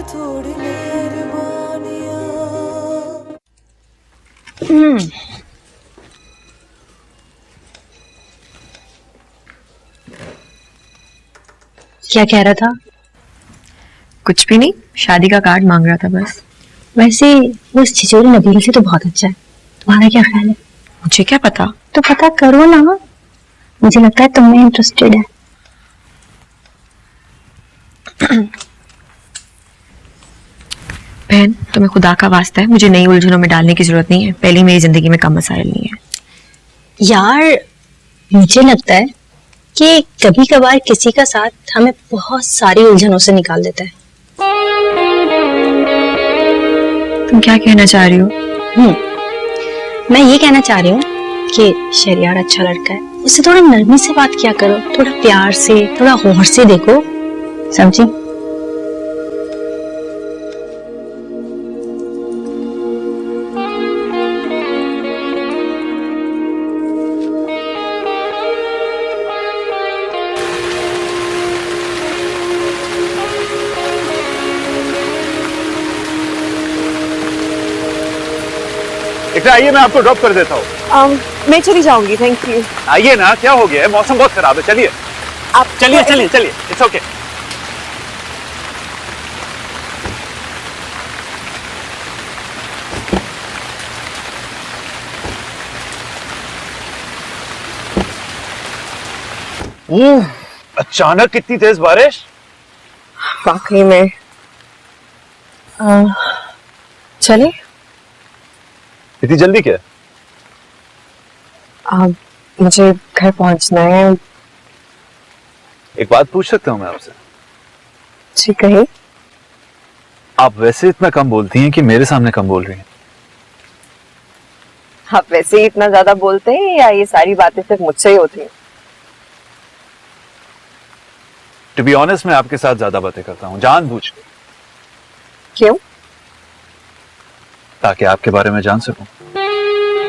थोड़ी मेहरबानियां। क्या कह रहा था? कुछ भी नहीं, शादी का कार्ड मांग रहा था बस। वैसे वो छिछोरी नबील से तो बहुत अच्छा है, तुम्हारा क्या ख्याल है? मुझे क्या पता। तो पता करो ना, मुझे लगता है तुम में इंटरेस्टेड है। बहन, तुम्हें खुदा का वास्ता है, मुझे नई उलझनों में डालने की जरूरत नहीं है। पहली मेरी जिंदगी में कम मसाइल नहीं है। यार मुझे लगता है कि कभी कभार किसी का साथ हमें बहुत सारी उलझनों से निकाल देता है। तुम क्या कहना चाह रही हो? मैं ये कहना चाह रही हूँ कि शहरियार अच्छा लड़का है, उससे थोड़ा नरमी से बात किया करो, थोड़ा प्यार से, थोड़ा गौर से देखो, समझी? इकरा आइए, मैं आपको ड्रॉप कर देता हूँ। मैं चली जाऊंगी, थैंक यू। आइए ना, क्या हो गया है? मौसम बहुत खराब है, चलिए। आप चलिए चलिए चलिए, इट्स ओके। अचानक इतनी तेज बारिश? वाकई में। चले? इतनी जल्दी क्या? मुझे घर पहुंचना है। एक बात पूछ सकता हूँ मैं आपसे? जी कहिए। आप वैसे इतना कम बोलती हैं कि मेरे सामने कम बोल रही हैं? आप वैसे ही इतना ज्यादा बोलते हैं या ये सारी बातें सिर्फ मुझसे ही होती हैं? टू बी ऑनेस्ट, मैं आपके साथ ज्यादा बातें करता हूँ, जानबूझ के। क्यों? ताकि आपके बारे में जान सकूं,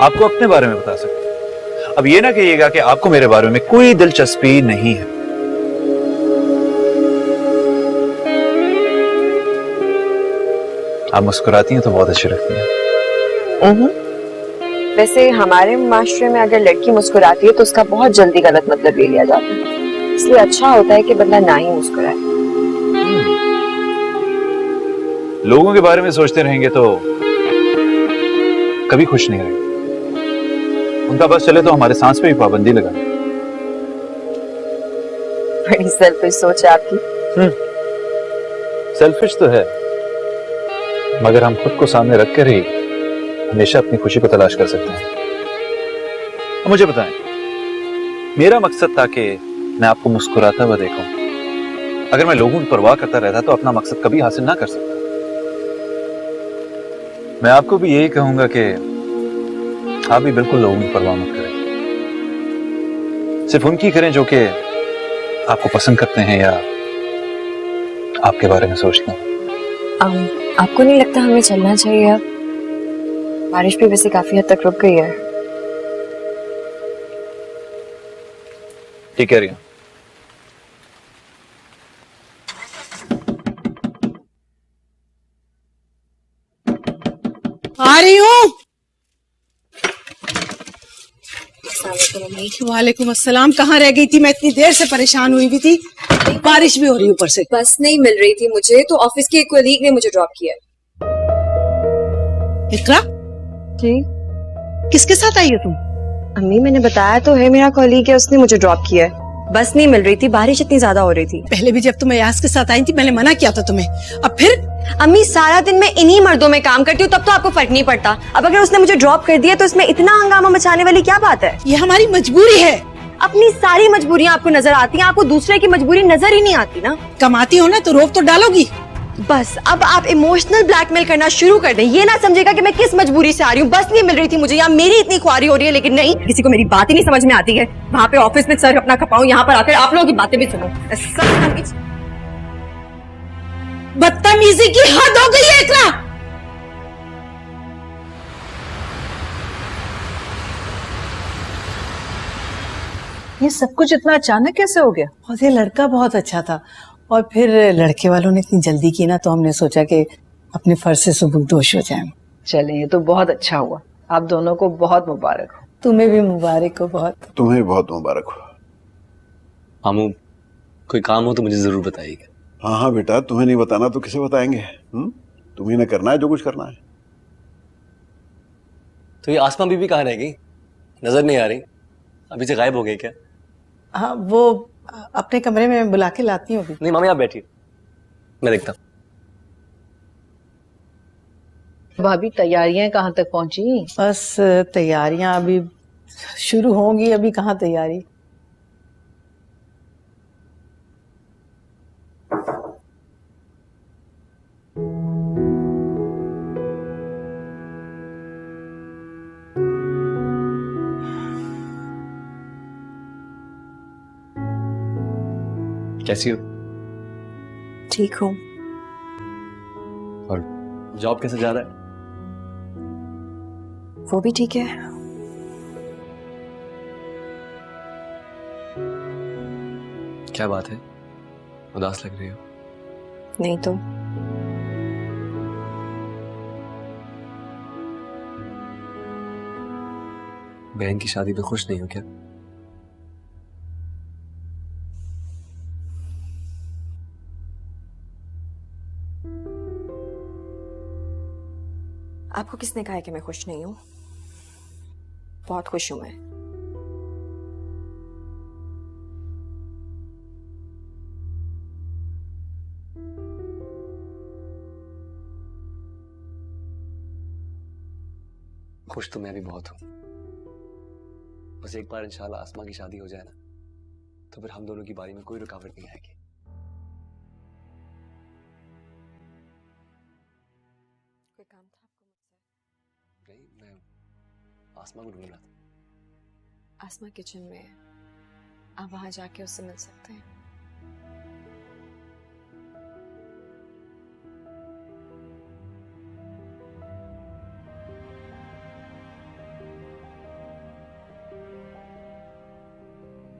आपको अपने बारे में बता सकूं। अब ये ना कहिएगा कि आपको मेरे बारे में कोई दिलचस्पी नहीं है। आप मुस्कुराती हैं तो बहुत अच्छी लगती हैं। वैसे हमारे माशरे में अगर लड़की मुस्कुराती है तो उसका बहुत जल्दी गलत मतलब ले लिया जाता है, इसलिए अच्छा होता है कि बंदा ना ही मुस्कुराए। लोगों के बारे में सोचते रहेंगे तो कभी खुश नहीं रहेंगे। उनका बस चले तो हमारे सांस पे भी पाबंदी लगा। बड़ी सेल्फिश सोच है आपकी। सेल्फिश तो है, मगर हम खुद को सामने रख कर ही हमेशा अपनी खुशी को तलाश कर सकते हैं। अब मुझे बताएं, मेरा मकसद था कि मैं आपको मुस्कुराता हुआ देखूं। अगर मैं लोगों की परवाह करता रहता तो अपना मकसद कभी हासिल ना कर सकता। मैं आपको भी यही कहूंगा कि आप भी बिल्कुल लोगों की परवाह मत करें, सिर्फ उनकी करें जो कि आपको पसंद करते हैं या आपके बारे में सोचते हैं। आपको नहीं लगता हमें चलना चाहिए अब? बारिश भी वैसे काफी हद तक रुक गई है। ठीक कह रही हूं। आ रही हूँ। वालेकुम अस्सलाम। कहाँ रह गई थी? मैं इतनी देर से परेशान हुई भी थी, बारिश भी हो रही ऊपर से। बस नहीं मिल रही थी मुझे, तो ऑफिस के एक कोलीग ने मुझे ड्रॉप किया। इकरा जी? किसके साथ आई हो तुम? अम्मी, मैंने बताया तो है, मेरा कोलीग है, उसने मुझे ड्रॉप किया है। बस नहीं मिल रही थी, बारिश इतनी ज्यादा हो रही थी। पहले भी जब तुम अयाज के साथ आई थी मैंने मना किया था तुम्हें, अब फिर? अम्मी, सारा दिन मैं इन्हीं मर्दों में काम करती हूँ, तब तो आपको फर्क नहीं पड़ता। अब अगर उसने मुझे ड्रॉप कर दिया तो इसमें इतना हंगामा मचाने वाली क्या बात है? ये हमारी मजबूरी है। अपनी सारी मजबूरियाँ आपको नजर आती हैं, आपको दूसरे की मजबूरी नजर ही नहीं आती ना। कमाती हो ना तो रोक तो डालोगी। बस अब आप इमोशनल ब्लैकमेल करना शुरू कर दें। ये ना समझेगा कि मैं किस मजबूरी से आ रही हूँ। बस नहीं मिल रही थी मुझे, या मेरी इतनी ख्वारी हो रही है, लेकिन नहीं, किसी को मेरी बात ही नहीं समझ में आती है। वहाँ पे ऑफिस में सर अपना खपाऊं, यहाँ पर आकर आप लोगों की बातें भी सुनो। बदतमीजी की हद हो गई है इकरा। ये सब कुछ इतना अचानक कैसे हो गया? और ये लड़का बहुत अच्छा था और फिर लड़के वालों ने इतनी जल्दी की ना, तो हमने सोचा कि अपने फर्ज से सुबुकदोश हो जाएं। चलें, ये तो बहुत अच्छा हुआ। आप दोनों को बहुत मुबारक हो। तुम्हें भी मुबारक हो बहुत। तुम्हें बहुत मुबारक हो। मामू, कोई काम हो तो मुझे जरूर बताइएगा। हाँ हाँ बेटा, तुम्हें नहीं बताना तो किसे बताएंगे? तुम्हें ना करना है जो कुछ करना है। तो ये आसमा बीबी कहाँ रह गई? नजर नहीं आ रही, अभी से गायब हो गई क्या? हाँ, वो अपने कमरे में बुला के लाती हूँ अभी। नहीं मामी, आप बैठिए, मैं देखता हूँ। भाभी, तैयारियां कहाँ तक पहुंची? बस तैयारियां अभी शुरू होंगी, अभी कहाँ तैयारी। कैसी हो? ठीक हूँ। और जॉब कैसे जा रहा है? वो भी ठीक है। क्या बात है, उदास लग रही हो? नहीं तो। बहन की शादी में खुश नहीं हो क्या? आपको किसने कहा है कि मैं खुश नहीं हूं? बहुत खुश हूं मैं। खुश तो मैं भी बहुत हूं। बस एक बार इंशाल्लाह आसमा की शादी हो जाए ना, तो फिर हम दोनों की बारी में कोई रुकावट नहीं आएगी। कोई काम था आपको मुझसे? नहीं, मैं आसमा को ढूंढ रहा था। आसमा किचन में है, आप वहां जाके उससे मिल सकते हैं।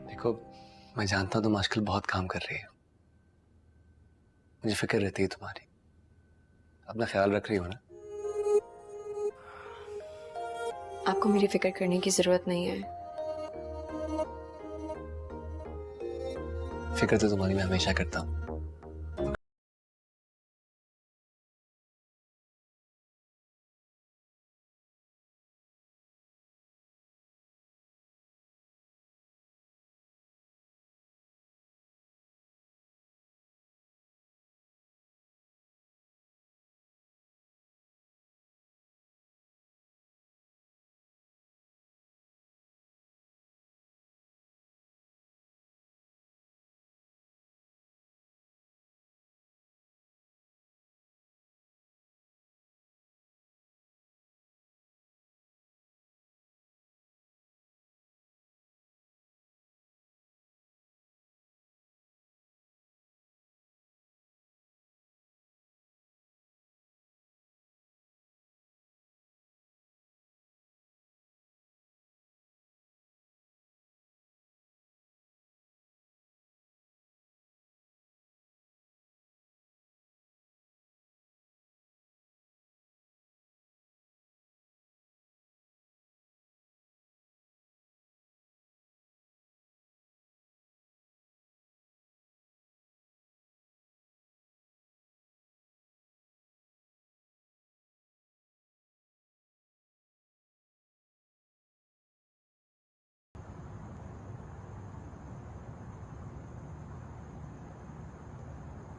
देखो, मैं जानता हूं तुम आजकल बहुत काम कर रही हो, मुझे फिक्र रहती है तुम्हारी। अपना ख्याल रख रही हो ना? आपको मेरी फिक्र करने की जरूरत नहीं है। फिक्र तो तुम्हारी मैं हमेशा करता हूं।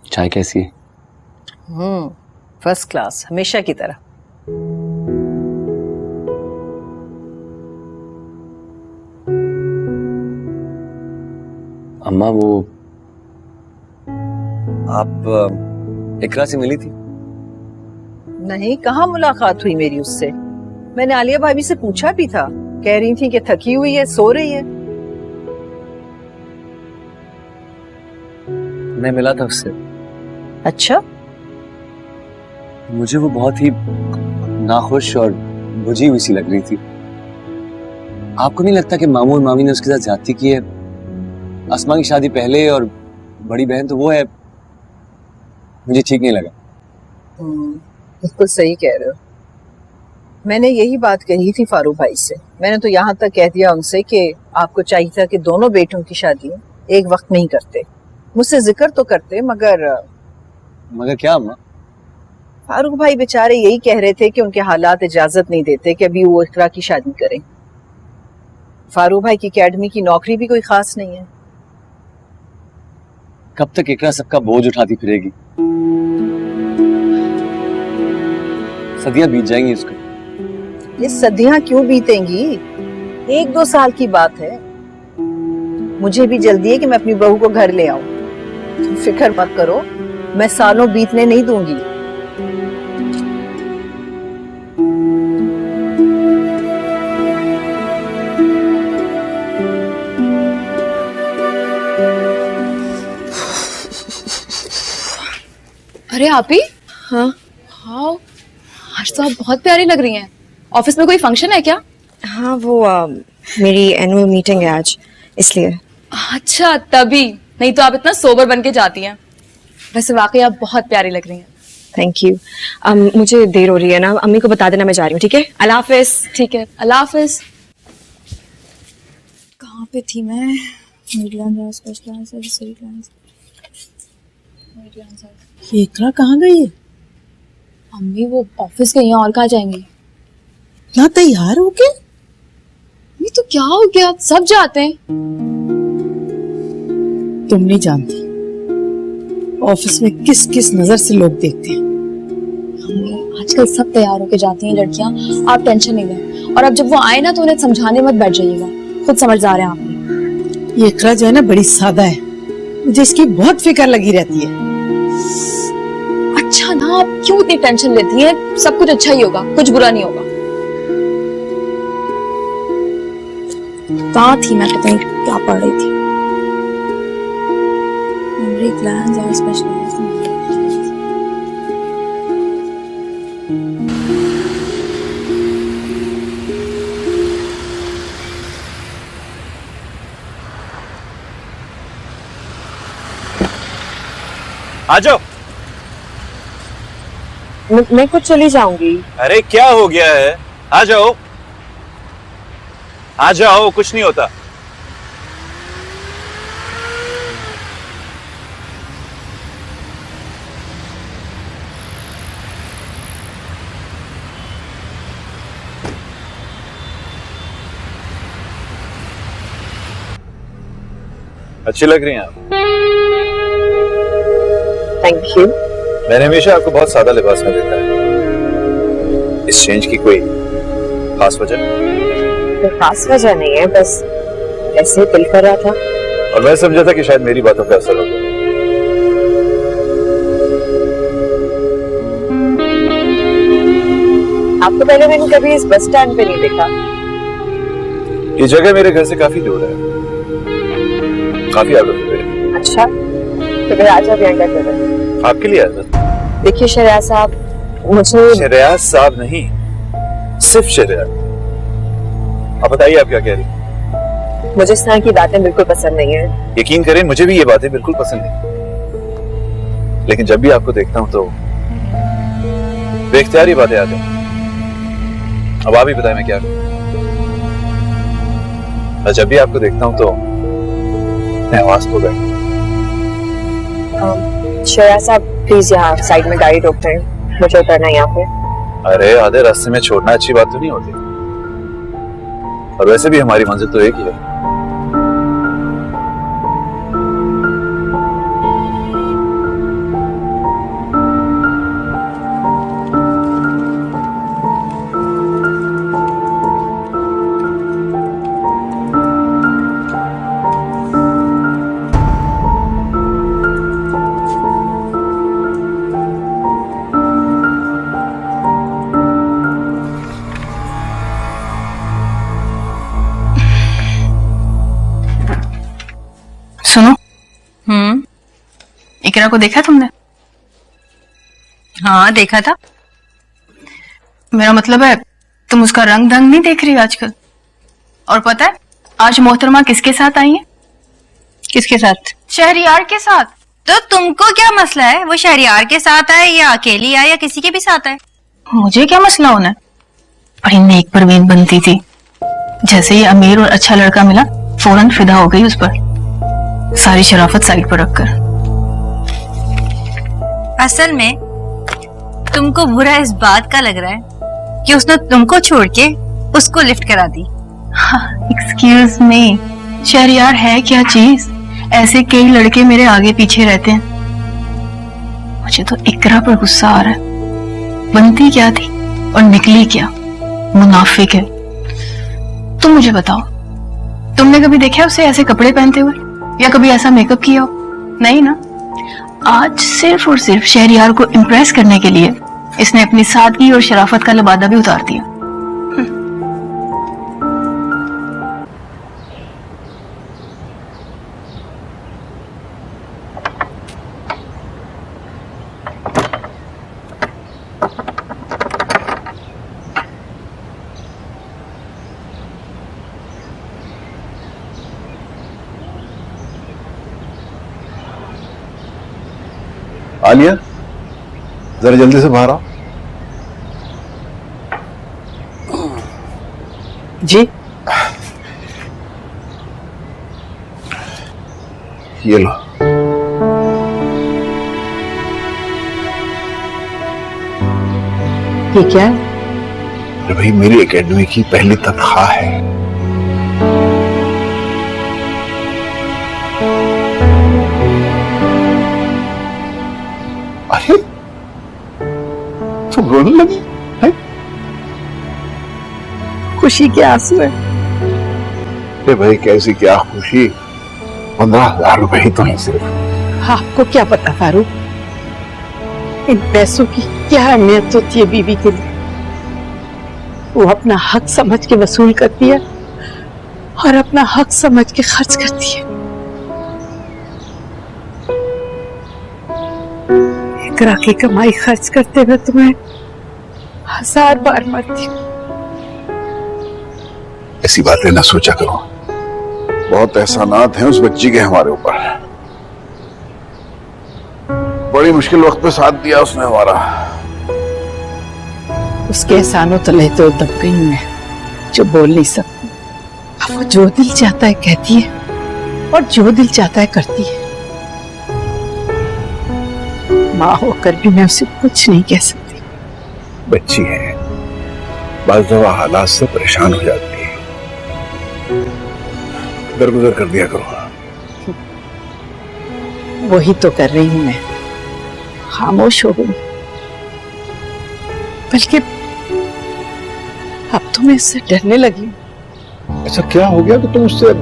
चाय कैसी है? फर्स्ट क्लास, हमेशा की तरह। अम्मा, वो आप इकरा से मिली थी? नहीं, कहाँ मुलाकात हुई मेरी उससे। मैंने आलिया भाभी से पूछा भी था, कह रही थी कि थकी हुई है, सो रही है। मैं मिला था उससे। अच्छा, मुझे वो बहुत ही नाखुश और बुझी हुई सी लग रही थी। आपको नहीं लगता कि मामू और मामी ने उसके साथ ज्यादती की है? अस्मा की शादी पहले और बड़ी बहन तो वो है मुझे ठीक नहीं लगा। बिल्कुल सही कह रहे हो। मैंने यही बात कही थी फारूक भाई से। मैंने तो यहाँ तक कह दिया उनसे कि आपको चाहिए था कि दोनों बेटों की शादी एक वक्त नहीं करते। मुझसे जिक्र तो करते मगर क्या अम्मा? फारूक भाई बेचारे यही कह रहे थे कि उनके हालात इजाजत नहीं देते कि अभी वो इकरा की शादी करें। फारूक भाई की एकेडमी की नौकरी भी कोई खास नहीं है। कब तक इकरा सबका बोझ उठाती फिरेगी? सदियां बीत जाएंगी उसको। ये सदियां क्यों बीतेंगी? 1-2 साल की बात है। मुझे भी जल्दी है कि मैं अपनी बहू को घर ले आऊं। तुम फिक्र मत करो, मैं सालों बीतने नहीं दूंगी। अरे आपी, हाँ हाँ, आज तो आप बहुत प्यारी लग रही हैं। ऑफिस में कोई फंक्शन है क्या? हाँ वो मेरी एनुअल मीटिंग है आज, इसलिए। अच्छा तभी, नहीं तो आप इतना सोबर बन के जाती हैं। वैसे वाकई आप बहुत प्यारी लग रही हैं। Thank you. मुझे देर हो रही है ना, अम्मी को बता देना मैं जा रही हूँ, ठीक है? अल्लाह हाफिज। ठीक है, अल्लाह हाफिज। कहाँ पे थी मैं? ये इकरा कहाँ गई है? अम्मी वो ऑफिस गई हैं, और कहाँ जाएंगी? ना तैयार हो के? ये तो क्या हो गया, सब जाते हैं। तुम नहीं जानती ऑफिस में किस किस नजर से लोग देखते हैं। अम्मी आजकल सब तैयार होके जाती हैं लड़कियां, आप टेंशन नहीं लें। और अब जब वो आए ना तो उन्हें समझाने मत बैठ जाइएगा, खुद समझदार हैं आप। ये इकरा जो है ना बड़ी सादा है, मुझे इसकी बहुत फिक्र लगी रहती है। अच्छा ना, आप क्यों इतनी टेंशन लेती हैं? सब कुछ अच्छा ही होगा, कुछ बुरा नहीं होगा। कहाँ थी मैं, पता नहीं क्या पढ़ रही थी। Memory glands are specialized in आ जाओ। मैं कुछ चली जाऊंगी। अरे क्या हो गया है? आ जाओ, आ जाओ, कुछ नहीं होता। अच्छी लग रही हैं आप। Thank you. मैंने हमेशा आपको बहुत सादा लिबास में देखा है। इस चेंज की कोई खास वजह? कोई खास वजह नहीं है, बस ऐसे दिल कर रहा था। और मैं समझा था कि शायद मेरी बातों का असर होगा। आपको पहले मैंने कभी इस बस स्टैंड पे नहीं देखा। ये जगह मेरे घर से काफी दूर है, काफी आउट ऑफ द वे। अच्छा, तो फिर आज आप यहाँ क्या कर रहे हैं? आपके लिए आया था। देखिए शरिया साहब, मुझे शरियाज साहब नहीं, सिर्फ शरियाज। आप बताइए आप क्या कह रही हैं? मुझे इस तरह की बातें बिल्कुल पसंद नहीं है। यकीन करें मुझे भी ये बातें बिल्कुल पसंद नहीं, लेकिन जब भी आपको देखता हूं तो बेख्तियारी बातें आती हैं। अब आप ही बताएं मैं क्या करूं? और जब भी आपको देखता हूं तो मैं आवाज खो गई। शरिया साहब प्लीज यहाँ साइड में गाड़ी रोकते हैं, मुझे उतरना है यहाँ पे। अरे आधे रास्ते में छोड़ना अच्छी बात तो नहीं होती, और वैसे भी हमारी मंजिल तो एक ही है। सुनो, इकरा को देखा तुमने? हाँ देखा था। मेरा मतलब है तुम उसका रंग ढंग नहीं देख रही हो आजकल। और पता है आज मोहतरमा किसके साथ आई है? किसके साथ? शहरियार के साथ। तो तुमको क्या मसला है? वो शहरियार के साथ आए या अकेली आए या किसी के भी साथ आए? मुझे क्या मसला होना है? बड़ी नेक परवीन बनती थी, जैसे ही अमीर और अच्छा लड़का मिला फौरन फिदा हो गई उस पर, सारी शराफत साइड पर रखकर। असल में तुमको बुरा इस बात का लग रहा है कि उसने तुमको छोड़ के उसको लिफ्ट करा दी। एक्सक्यूज मी, शहरियार है क्या चीज? ऐसे कई लड़के मेरे आगे पीछे रहते हैं। मुझे तो इकरा पर गुस्सा आ रहा है। बनती क्या थी और निकली क्या? मुनाफिक है। तुम मुझे बताओ, तुमने कभी देखा उसे ऐसे कपड़े पहनते हुए या कभी ऐसा मेकअप किया हो? नहीं ना। आज सिर्फ और सिर्फ शहरियार को इम्प्रेस करने के लिए इसने अपनी सादगी और शराफत का लबादा भी उतार दिया। आलिया, जरा जल्दी से बाहर आओ। जी ये लो। ये क्या है? अरे भाई, मेरी एकेडमी की पहली तनख्वाह है। अरे तुम रोने लगी है? खुशी के आंसू है। अरे भाई, कैसी क्या खुशी? 15,000 रुपए ही तो है सिर्फ। आपको क्या पता फारूक, इन पैसों की क्या अहमियत होती है बीवी के लिए। वो अपना हक समझ के वसूल करती है और अपना हक समझ के खर्च करती है। इकरा की कमाई खर्च करते हुए तुम्हें 1000 बार मरती हूँ। ऐसी बातें ना सोचा करो। बहुत एहसानात हैं उस बच्ची के हमारे ऊपर। बड़ी मुश्किल वक्त पे साथ दिया उसने हमारा। उसके एहसानों तले तो दब गई मैं, जो बोल नहीं सकती। अब वो जो दिल चाहता है कहती है और जो दिल चाहता है करती है। माँ होकर भी मैं उसे कुछ नहीं कह सकती। बच्ची है, बाज़ दफा हालात से परेशान हो जाती है। दरगुजर कर दिया करो। वही तो कर रही हूं मैं। खामोश हो गई, बल्कि अब तो मैं इससे डरने लगी हूं। ऐसा क्या हो गया कि तुम उससे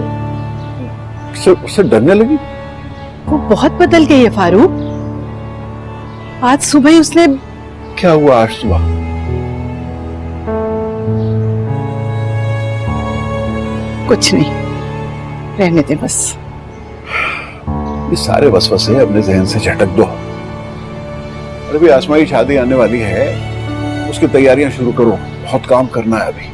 डरने लगी? वो बहुत बदल गई है फारूक। आज सुबह ही उसने। क्या हुआ आज सुबह? कुछ नहीं, रहने दे बस। ये सारे वसवसे अपने जहन से झटक दो। अरे भी आसमाई शादी आने वाली है, उसकी तैयारियां शुरू करो। बहुत काम करना है अभी।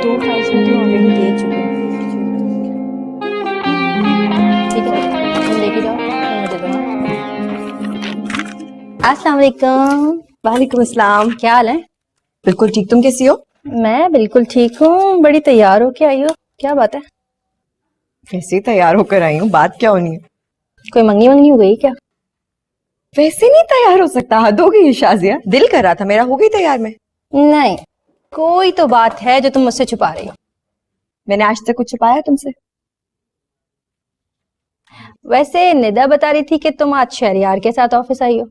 दो प्राइस में तो ऑलरेडी दे चुके हैं। ठीक है, तुम लेके जाओ, मुझे दो। अस्सलाम वालेकुम। वालेकुम अस्सलाम। क्या हाल है? बिल्कुल ठीक, तुम कैसी हो? मैं बिल्कुल ठीक हूँ। बड़ी तैयार होके आई हो, क्या बात है? वैसे ही तैयार होकर आई हूँ, बात क्या होनी है? कोई मंगनी वंगनी हो गई क्या? वैसे नहीं तैयार हो सकता, हद हो गई शाजिया। दिल कर रहा था मेरा, हो गई तैयार में। नहीं, कोई तो बात है जो तुम मुझसे छुपा रही हो। मैंने आज तक कुछ छुपाया तुमसे? वैसे निदा बता रही थी कि तुम आज शहरियार के साथ ऑफिस आई हो।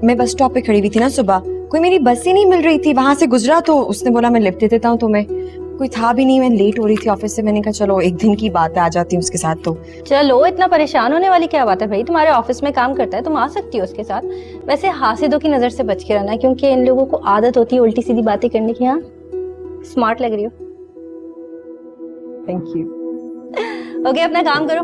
मैं बस स्टॉप पे खड़ी हुई थी ना सुबह, कोई मेरी बस ही नहीं मिल रही थी। वहां से गुजरा तो उसने बोला मैं लिफ्ट दे देता हूँ तुम्हें। कोई था भी नहीं, मैं लेट हो रही थी ऑफिस से। मैंने कहा चलो एक दिन की बात है, आ जाती हूँ उसके साथ। तो चलो, इतना परेशान होने वाली क्या बात है भाई? तुम्हारे ऑफिस में काम करता है, तुम आ सकती हो उसके साथ। वैसे हासिदों की नजर से बच के रहना, क्योंकि इन लोगों को आदत होती है उल्टी सीधी बातें करने की। हाँ, स्मार्ट लग रही हो। Thank you. ओके, अपना काम करो।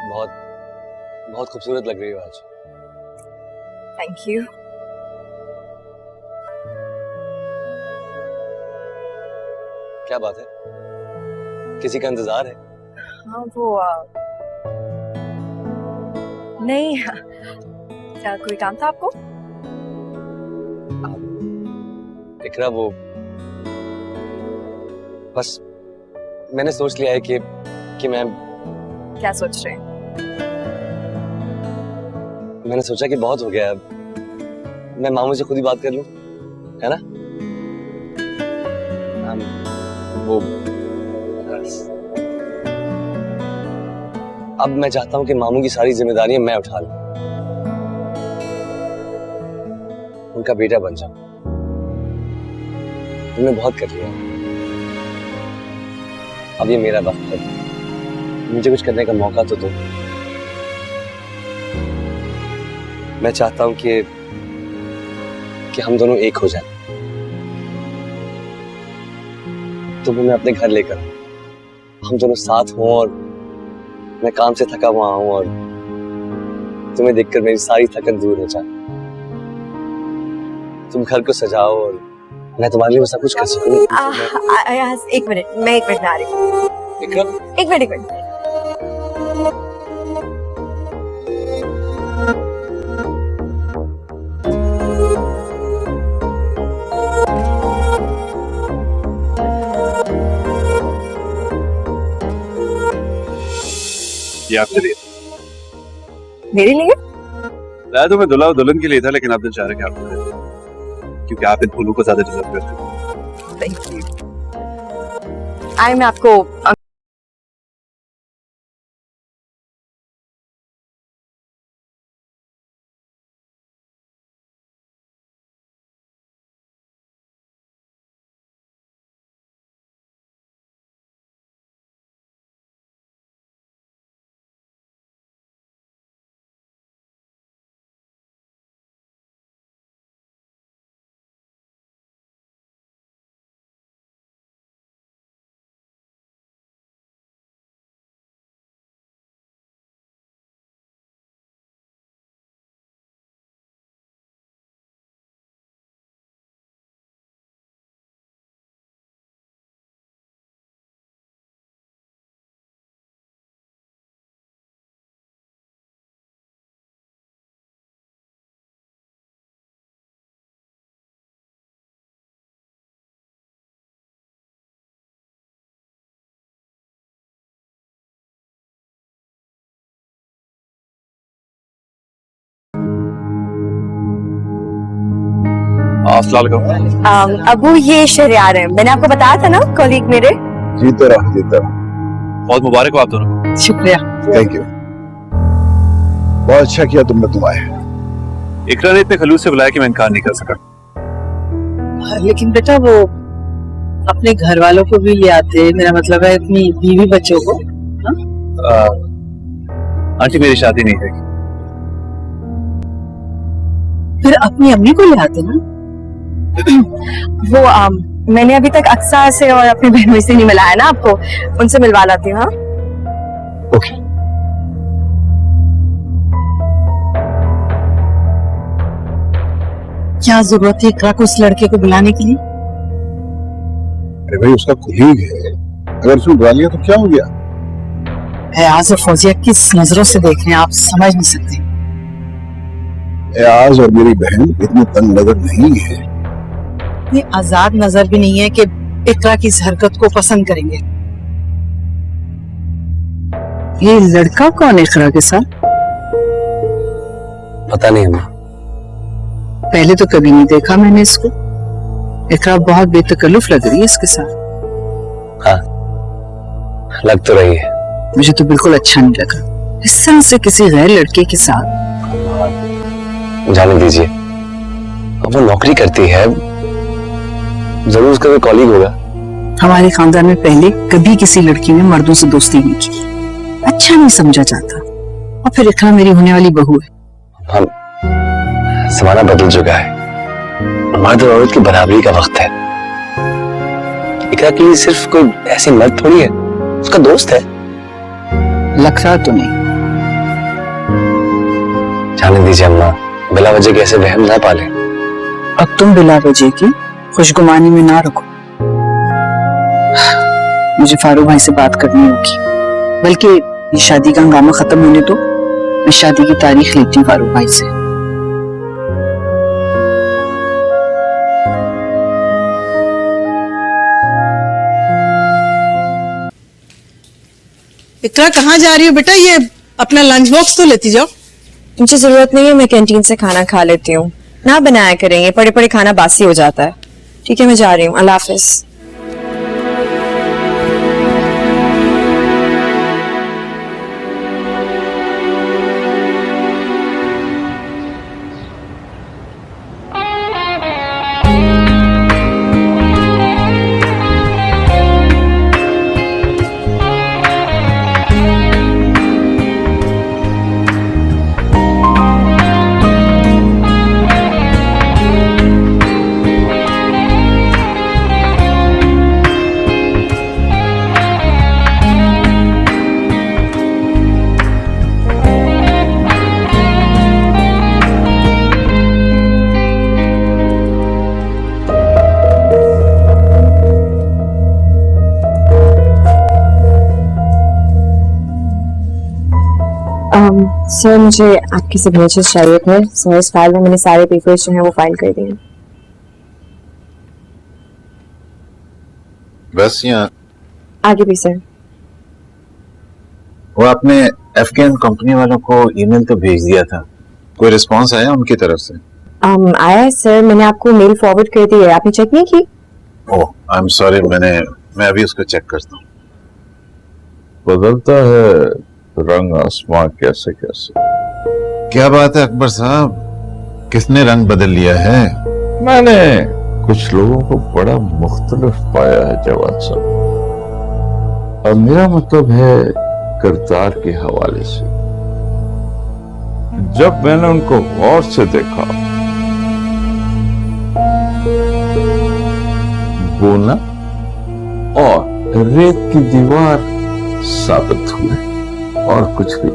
बहुत बहुत खूबसूरत लग रही हो आज। Thank you. क्या बात है, किसी का इंतजार है? हाँ वो नहीं, क्या कोई काम था आपको? इकरा, वो बस मैंने सोच लिया है कि मैं क्या सोच रहे हैं? मैंने सोचा कि बहुत हो गया अब मैं मामू से खुद ही बात कर लूं, है ना? वो अब मैं चाहता हूं कि मामू की सारी जिम्मेदारियां मैं उठा लूं, उनका बेटा बन जाऊं। तुमने बहुत कर लिया, अब ये मेरा वक्त है, मुझे कुछ करने का मौका तो दो। मैं चाहता हूं कि हम दोनों एक हो जाएं। तुम्हें मैं अपने घर लेकर हम दोनों साथ हों और मैं काम से थका हुआ आऊं और तुम्हें देखकर मेरी सारी थकन दूर हो जाए। तुम घर को सजाओ और मैं तुम्हारे लिए सब कुछ कर सकूं। एक मिनट, मैं 1 मिनट में आ रही हूँ। एक मिनट। ये आपके लिए। मेरे लिए? लाया तो मैं दुल्हा और दुल्हन के लिए था, लेकिन आप दिल चाह रहे कि आपको दे दूं, क्योंकि आप इन फूलों को ज्यादा डिजर्व करते हो। Thank you. मैं आपको अस्सलाम वालेकुम। अबू, ये शहरियार है, मैंने आपको बताया था ना, कॉलीग मेरे। जीते रहो, जीते रहो। बहुत मुबारक हो आप दोनों को। शुक्रिया। थैंक यू, बहुत अच्छा किया तुमने, तुम आए। इकरा ने इतने खलूस से बुलाया कि मैं इनकार नहीं कर सका। लेकिन बेटा वो अपने घर वालों को भी ले आते, मेरा मतलब है अपनी बीवी बच्चों को। आंटी, मेरी शादी नहीं है। फिर अपनी अम्मी को ले आते ना। वो मैंने अभी तक अक्सा से और अपनी बहनों से नहीं मिलाया ना आपको, उनसे मिलवा लाती हूँ। हाँ ओके। क्या जरूरत है इकरा को उस लड़के को बुलाने के लिए? अरे भाई उसका कुलीग है, अगर उसने बुला लिया तो क्या हो गया? एयाज और फौजिया किस नजरों से देख रहे हैं आप समझ नहीं सकते। एयाज और मेरी बहन इतनी तंग नजर नहीं है। ये आजाद नजर भी नहीं है कि इकरा की इस हरकत को पसंद करेंगे। ये लड़का कौन है इकरा के साथ? पता नहीं अम्मा। पहले तो कभी नहीं देखा मैंने इसको। इकरा बहुत बेतकल्लुफ लग रही है इसके साथ। हाँ, लग तो रही है। मुझे तो बिल्कुल अच्छा नहीं लगा इस तरह से किसी गैर लड़के के साथ। जाने दीजिए, अब वो नौकरी करती है, जरूर उसका कोई कॉलीग होगा। हमारे खानदान में पहले कभी किसी लड़की ने मर्दों से दोस्ती नहीं की, अच्छा नहीं समझा जाता। और फिर इकरा मेरी होने वाली बहू है। हम जमाना बदल चुका है, मर्द और औरत की बराबरी का वक्त है। इकरा के लिए सिर्फ कोई ऐसी मर्द थोड़ी है, उसका दोस्त है। लगता तो नहीं। जाने दीजिए अम्मा, बिला वजह के ऐसे वहम ना पाले। अब तुम बिला वजह की खुशगुमानी में ना रखो। मुझे फारूक भाई से बात करनी होगी, बल्कि ये शादी का हंगामा खत्म होने दो, मैं शादी की तारीख लेती हूँ फारूक भाई से। इकरा कहाँ जा रही हो बेटा? ये अपना लंच बॉक्स तो लेती जाओ। मुझे जरूरत नहीं है, मैं कैंटीन से खाना खा लेती हूँ। ना बनाया करेंगे, पड़े पड़े खाना बासी हो जाता है। ठीक है, मैं जा रही हूँ, अल्लाह हाफिज। सर, मुझे आपकी सिग्नेचर चाहिए थे। सर, इस फाइल में मैंने सारे पेपर्स जो हैं वो फाइल कर दिए। बस यहाँ आगे भी सर। वो आपने एफकेएन कंपनी वालों को ईमेल तो भेज दिया था, कोई रिस्पांस आया उनकी तरफ से? आया है सर, मैंने आपको मेल फॉरवर्ड कर दी है, आपने चेक नहीं की? ओह, आई एम सॉरी, मैं अभी उसको चेक करता हूँ। बदलता है रंग आसमां कैसे कैसे। क्या बात है अकबर साहब, किसने रंग बदल लिया है? मैंने कुछ लोगों को बड़ा मुख्तलिफ पाया है जवाद साहब, और मेरा मतलब है किरदार के हवाले से। जब मैंने उनको गौर से देखा, बोलना और रेत की दीवार साबित हुए, और कुछ भी।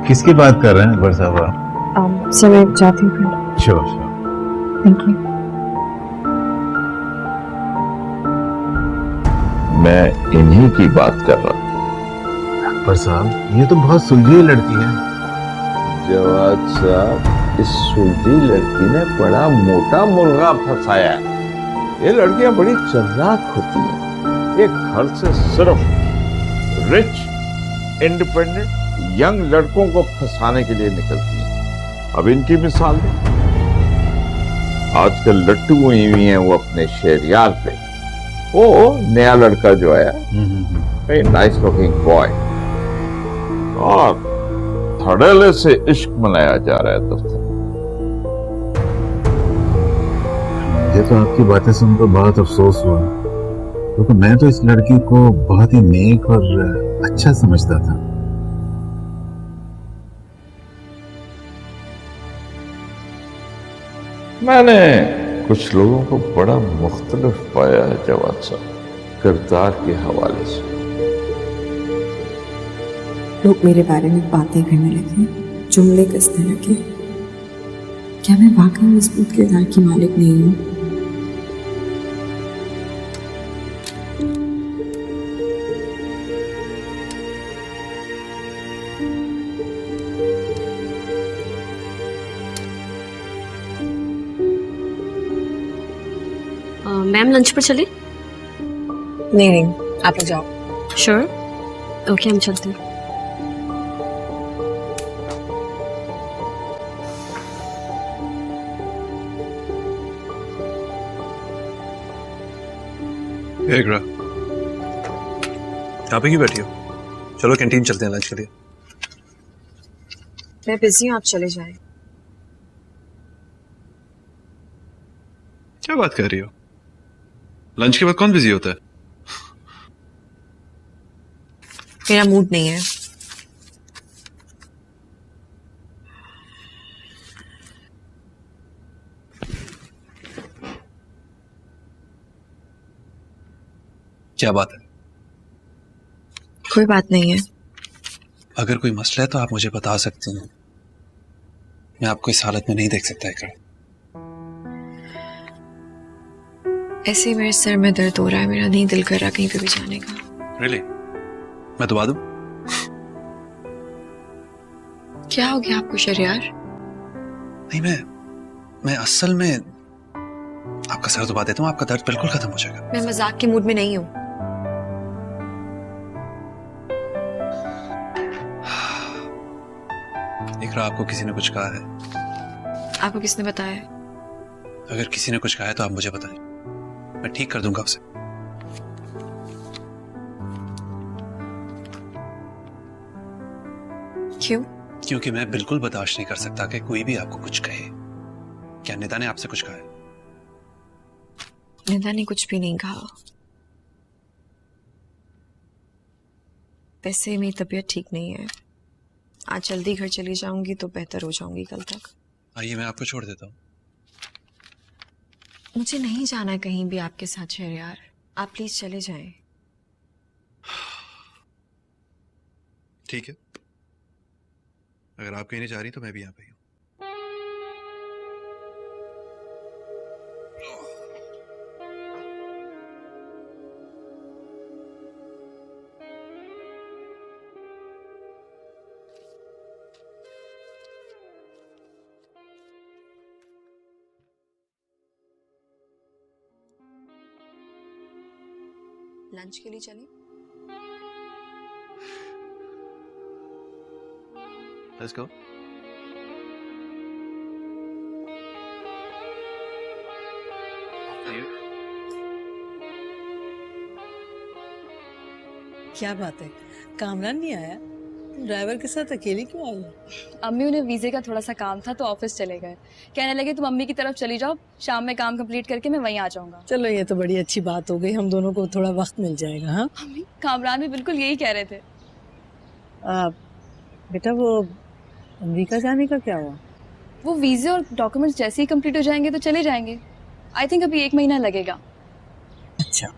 किसकी बात कर रहे हैं अकबर साहब? सर, मैं जाती हूँ। श्योर। Thank you. मैं इन्हीं की बात कर रहा हूं। अकबर साहब, ये तो बहुत सुलझी लड़की है। जवाद साहब, इस सुलझी लड़की ने बड़ा मोटा मुर्गा फंसाया है। ये लड़कियां बड़ी चालाक होती हैं। ये घर से सिर्फ रिच, इंडिपेंडेंट यंग लड़कों को फंसाने के लिए निकलती हैं। अब इनकी मिसाल दें। आजकल लट्टू हुई हुई हैं वो अपने शेरियार पे। वो नया लड़का जो आया, वेरी नाइस लुकिंग बॉय, और धड़ल्ले से इश्क मनाया जा रहा है दफ्तर। मुझे तो आपकी बातें सुनकर बहुत अफसोस हुआ, क्योंकि मैं तो इस लड़की को बहुत ही नेक और अच्छा समझता था। मैंने कुछ लोगों को बड़ा मुख्तलिफ पाया है जवाद साहब, किरदार के हवाले से। लोग मेरे बारे में बातें करने लगे, जुमले कसने लगे। क्या मैं वाकई मजबूत किरदार की मालिक नहीं हूँ? मैम लंच पर चले? नहीं नहीं, आप लोग जाओ। श्योर? ओके, हम चलते हैं। इकरा, यहाँ पे क्यों बैठी हो? चलो कैंटीन चलते हैं लंच के लिए। मैं बिजी हूँ, आप चले जाएं। क्या बात कर रही हो? लंच के बाद कौन बिजी होता है? मेरा मूड नहीं है। क्या बात है? कोई बात नहीं है। अगर कोई मसला है तो आप मुझे बता सकती हैं। मैं आपको इस हालत में नहीं देख सकता इकरा। ऐसे ही मेरे सर में दर्द हो रहा है, मेरा नहीं दिल कर रहा कहीं पे भी जाने का। Really? मैं दबा दूं? क्या हो गया आपको शरियार? नहीं, मैं असल में आपका सर दबा देता हूँ, आपका दर्द बिल्कुल खत्म हो जाएगा। मैं मजाक के मूड में नहीं हूँ। इकरा, आपको किसी ने कुछ कहा है? आपको किसने बताया? अगर किसी ने कुछ कहा है तो आप मुझे बताएं, मैं ठीक कर दूंगा उसे। क्यों? क्योंकि मैं बिल्कुल बर्दाश्त नहीं कर सकता कि कोई भी आपको कुछ कहे। क्या निदा ने आपसे कुछ कहा है? निदा ने कुछ भी नहीं कहा। वैसे मेरी तबीयत ठीक नहीं है, आज जल्दी घर चली जाऊंगी तो बेहतर हो जाऊंगी कल तक। आइए, मैं आपको छोड़ देता हूँ। मुझे नहीं जाना कहीं भी आपके साथ शहरयार, आप प्लीज चले जाएं। ठीक है, अगर आप कहीं नहीं जा रही तो मैं भी यहाँ पे हूँ। लंच के लिए चलें? Let's go. क्या बात है, कामरान नहीं आया? ड्राइवर के साथ अकेली क्यों आई? अम्मी उन्हें वीजे का थोड़ा सा काम था तो ऑफिस चले गए। कहने लगे तुम अम्मी की तरफ चली जाओ, शाम में काम कंप्लीट करके मैं वहीं आ जाऊंगा। चलो ये तो बड़ी अच्छी बात हो गई, हम दोनों को थोड़ा वक्त मिल जाएगा। हाँ अम्मी, कामरान भी बिल्कुल यही कह रहे थे। बेटा वो अमेरिका जाने का क्या हुआ? वो वीजे और डॉक्यूमेंट्स जैसे ही कंप्लीट हो जाएंगे तो चले जाएंगे। आई थिंक अभी 1 महीना लगेगा। अच्छा,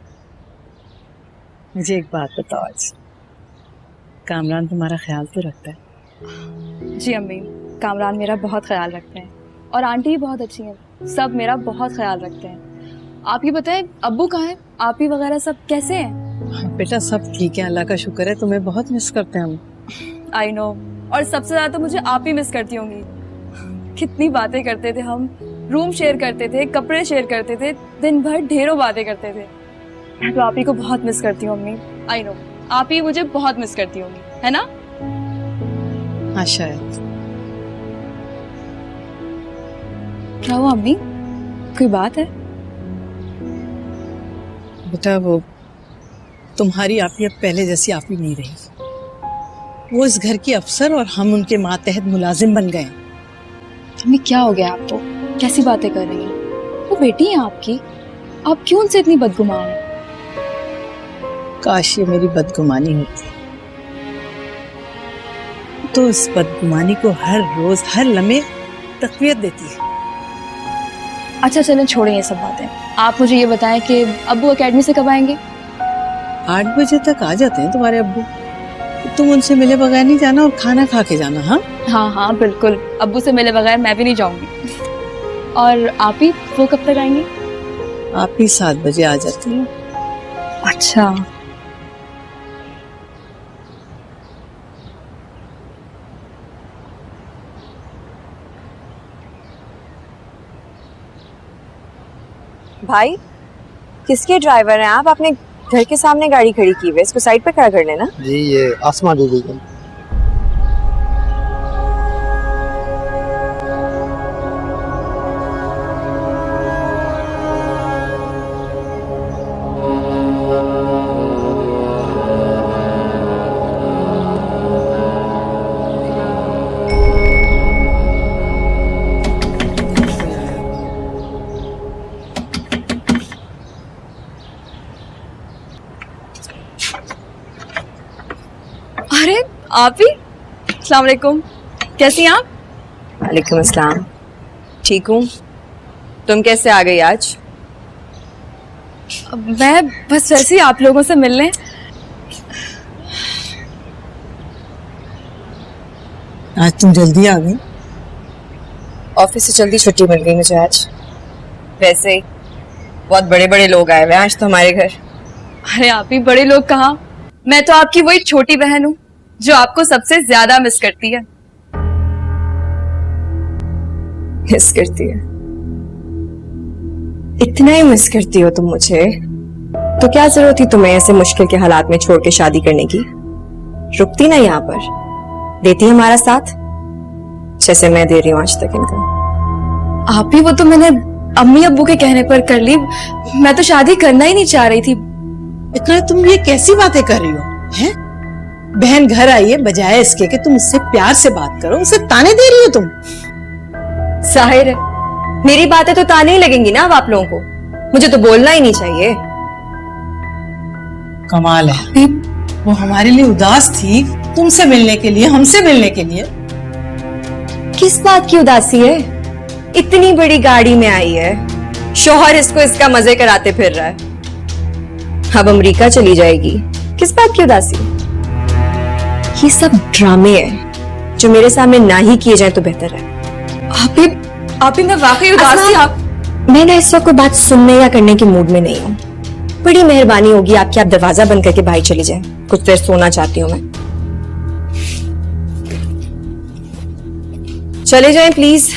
मुझे एक बात बताओ, आज कामरान तुम्हारा ख्याल तो रखता है? जी अम्मी, कामरान मेरा बहुत ख्याल रखते हैं और आंटी भी बहुत अच्छी हैं, सब मेरा बहुत ख्याल रखते हैं। आप ये बताएं अब्बू कहाँ हैं, आप ही वगैरह सब कैसे हैं? बेटा सब ठीक है, अल्लाह का शुक्र है, तुम्हें बहुत मिस करते हैं हम। आई नो, और सबसे ज्यादा तो मुझे आप ही मिस करती होंगी। कितनी बातें करते थे हम, रूम शेयर करते थे, कपड़े शेयर करते थे, दिन भर ढेरों बातें करते थे। मैं तो आप ही को बहुत मिस करती हूँ अम्मी। आई नो, आप ही मुझे बहुत मिस करती होंगी, है ना? हाँ शायद। क्या हुआ अम्मी, कोई बात है? बेटा वो तुम्हारी आपी अब पहले जैसी आपी नहीं रही। वो इस घर की अफसर और हम उनके मातहत मुलाजिम बन गए। अम्मी क्या हो गया आपको, कैसी बातें कर रही हैं? वो बेटी है आपकी, आप क्यों उनसे इतनी बदगुमान हैं? काश ये मेरी बदगुमानी होती, तो इस बदगुमानी को हर रोज हर लम्हे तकवीत देती है। अच्छा चलें, छोड़ें ये सब बातें। आप मुझे ये बताएं कि अब्बू एकेडमी से कब आएंगे? 8 बजे तक आ जाते हैं तुम्हारे अब्बू। तुम उनसे मिले बगैर नहीं जाना और खाना खा के जाना। हाँ हाँ हाँ बिल्कुल, अब्बू से मिले बगैर मैं भी नहीं जाऊंगी। और आप ही, वो कब तक आएंगी? आप ही 7 बजे आ जाती हैं। अच्छा। भाई किसके ड्राइवर हैं आप? अपने घर के सामने गाड़ी खड़ी की हुई है, इसको साइड पे खड़ा कर लेना। जी ये आसमा दीदी का। अरे आप ही, अस्सलाम वालेकुम, कैसी हैं आप? वालेकुम अस्सलाम, ठीक हूँ। तुम कैसे आ गई आज? मैं बस वैसे ही आप लोगों से मिलने। आज तुम जल्दी आ गई? ऑफिस से जल्दी छुट्टी मिल गई मुझे आज। वैसे ही बहुत बड़े बड़े लोग आए हुए हैं आज तो हमारे घर। अरे आप ही बड़े लोग कहाँ, मैं तो आपकी वही छोटी बहन हूँ जो आपको सबसे ज्यादा मिस करती है। मिस करती है? इतना ही मिस करती हो तुम मुझे? तो क्या जरूरत थी तुम्हें ऐसे मुश्किल के हालात में छोड़ के शादी करने की? रुकती ना यहाँ पर, देती हमारा साथ जैसे मैं दे रही हूँ आज तक इनका। आप ही, वो तो मैंने अम्मी अब्बू के कहने पर कर ली, मैं तो शादी करना ही नहीं चाह रही थी। इतना तुम ये कैसी बातें कर रही हो? हैं? बहन घर आई है, बजाय इसके कि तुम इससे प्यार से बात करो, उसे ताने दे रही हो तुम। जाहिर है मेरी बातें तो ताने ही लगेंगी ना अब आप लोगों को, मुझे तो बोलना ही नहीं चाहिए। कमाल है, वो हमारे लिए उदास थी तुमसे मिलने के लिए, हमसे मिलने के लिए। किस बात की उदासी है? इतनी बड़ी गाड़ी में आई है, शौहर इसको इसका मजे कराते फिर रहा है, अब अमेरिका चली जाएगी, किस बात की उदासी? ये सब ड्रामे हैं जो मेरे सामने ना ही किए जाए तो बेहतर है। आप ही मैं वाकई उदास थी। आप मैं ना इस वक्त कोई बात सुनने या करने के मूड में नहीं हूँ। बड़ी मेहरबानी होगी आपकी, आप दरवाजा बंद करके बाहर चली जाएं, कुछ देर सोना चाहती हूँ मैं। चले जाएं प्लीज।